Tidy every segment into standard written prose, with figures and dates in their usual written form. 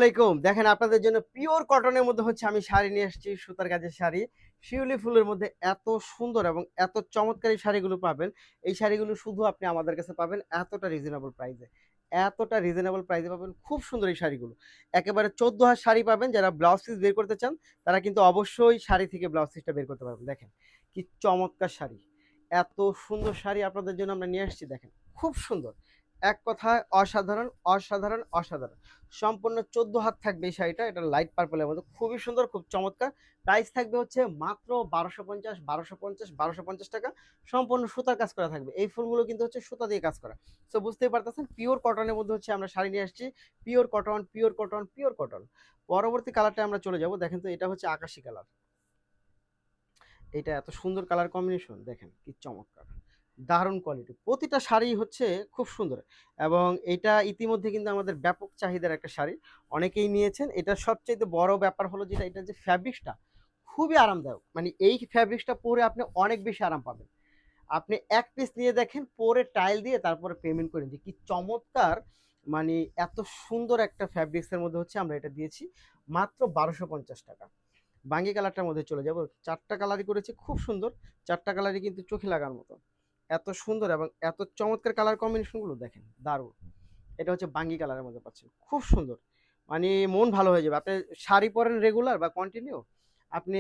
আসসালামাইকুম। দেখেন আপনাদের জন্য পিওর কটনের মধ্যে হচ্ছে আমি শাড়ি নিয়ে এসেছি, সুতার কাজের শাড়ি। শিউলি ফুলের মধ্যে এত সুন্দর এবং এত চমৎকার এই শাড়িগুলো পাবেন। এই শাড়িগুলো শুধু আপনি আমাদের কাছে পাবেন এতটা রিজনেবল প্রাইসে। এতটা রিজনেবল প্রাইসে পাবেন, খুব সুন্দর এই শাড়িগুলো। একেবারে ১৪ হাত শাড়ি পাবেন। যারা ব্লাউজ পিস বের করতে চান তারা কিন্তু অবশ্যই শাড়ি থেকে ব্লাউজ পিসটা বের করতে পারবেন। দেখেন কি চমৎকার শাড়ি। এত সুন্দর শাড়ি আপনাদের জন্য আমরা নিয়ে আসছি, দেখেন খুব সুন্দর। এক কথায় অসাধারণ, অসাধারণ, অসাধারণ। সম্পূর্ণ ১৪ হাত থাকবে এই শাড়িটা। এটা লাইট পার্পলের মধ্যে খুবই সুন্দর, খুব চমৎকার। প্রাইস থাকবে হচ্ছে মাত্র ১২৫০, ১২৫০, ১২৫০ টাকা। সম্পূর্ণ সুতার কাজ করা থাকবে। এই ফুলগুলো কিন্তু হচ্ছে সুতা দিয়ে কাজ করা। সো বুঝতেই পারতেছেন পিওর কটনের মধ্যে হচ্ছে আমরা শাড়ি নিয়ে আসছি। Pure cotton, pure cotton, pure cotton. পরবর্তী কালারটা আমরা চলে যাব। দেখেন তো এটা হচ্ছে আকাশী কালার। এটা এত সুন্দর কালার কম্বিনেশন, দেখেন কি চমৎকার। দারুণ কোয়ালিটি, প্রতিটা শাড়ি হচ্ছে খুব সুন্দর। এবং এটা ইতিমধ্যে কিন্তু আমাদের ব্যাপক চাহিদার একটা শাড়ি, অনেকেই নিয়েছেন। এটা সবচেয়ে বড় ব্যাপার হলো যেটা, এটা যে ফ্যাব্রিক্সটা খুবই আরামদায়ক। মানে এই ফ্যাব্রিক্সটা পরে আপনি অনেক বেশি আরাম পাবেন। আপনি এক পিস নিয়ে দেখেন, পরে টাইল দিয়ে তারপরে পেমেন্ট করেন, যে কি চমৎকার। মানে এত সুন্দর একটা ফ্যাব্রিক্সের মধ্যে হচ্ছে আমরা এটা দিয়েছি মাত্র ১২৫০ টাকা। বাঙ্গি কালারটার মধ্যে চলে যাব। ৪টা কালারই করেছি, খুব সুন্দর। ৪টা কালারই কিন্তু চোখে লাগার মতো। এত সুন্দর এবং এত চমৎকার কালার কম্বিনেশনগুলো দেখেন, দারুণ। এটা হচ্ছে বাঙ্গি কালারের মধ্যে পাচ্ছেন, খুব সুন্দর। মানে মন ভালো হয়ে যাবে। আপনি শাড়ি পরেন রেগুলার বা কন্টিনিউ, আপনি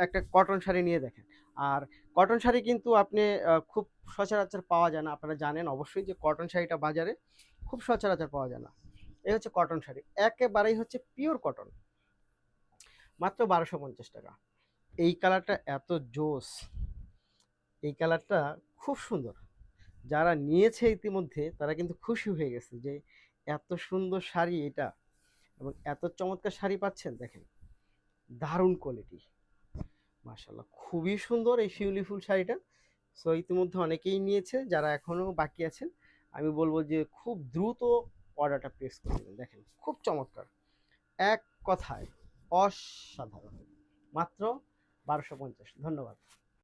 একটা কটন শাড়ি নিয়ে দেখেন। আর কটন শাড়ি কিন্তু আপনি খুব সচরাচর পাওয়া যায় না। আপনারা জানেন অবশ্যই যে কটন শাড়িটা বাজারে খুব সচরাচর পাওয়া যায় না। এই হচ্ছে কটন শাড়ি, একেবারেই হচ্ছে পিওর কটন, মাত্র ১২৫০ টাকা। এই কালারটা এত জোস, এই কালারটা খুব সুন্দর। যারা নিয়েছে ইতিমধ্যে তারা কিন্তু খুশি হয়ে গেছে যে এত সুন্দর শাড়ি এটা, এবং এত চমৎকার শাড়ি পাচ্ছেন। দেখেন দারুণ কোয়ালিটি, মাশাআল্লাহ খুবই সুন্দর এই শিউলি ফুল শাড়িটা। সো ইতিমধ্যে অনেকেই নিয়েছে, যারা এখনো বাকি আছেন আমি বলবো যে খুব দ্রুত অর্ডারটা প্লেস করে দেবেন। দেখেন খুব চমৎকার, এক কথায় অসাধারণ। মাত্র ১২৫০। ধন্যবাদ।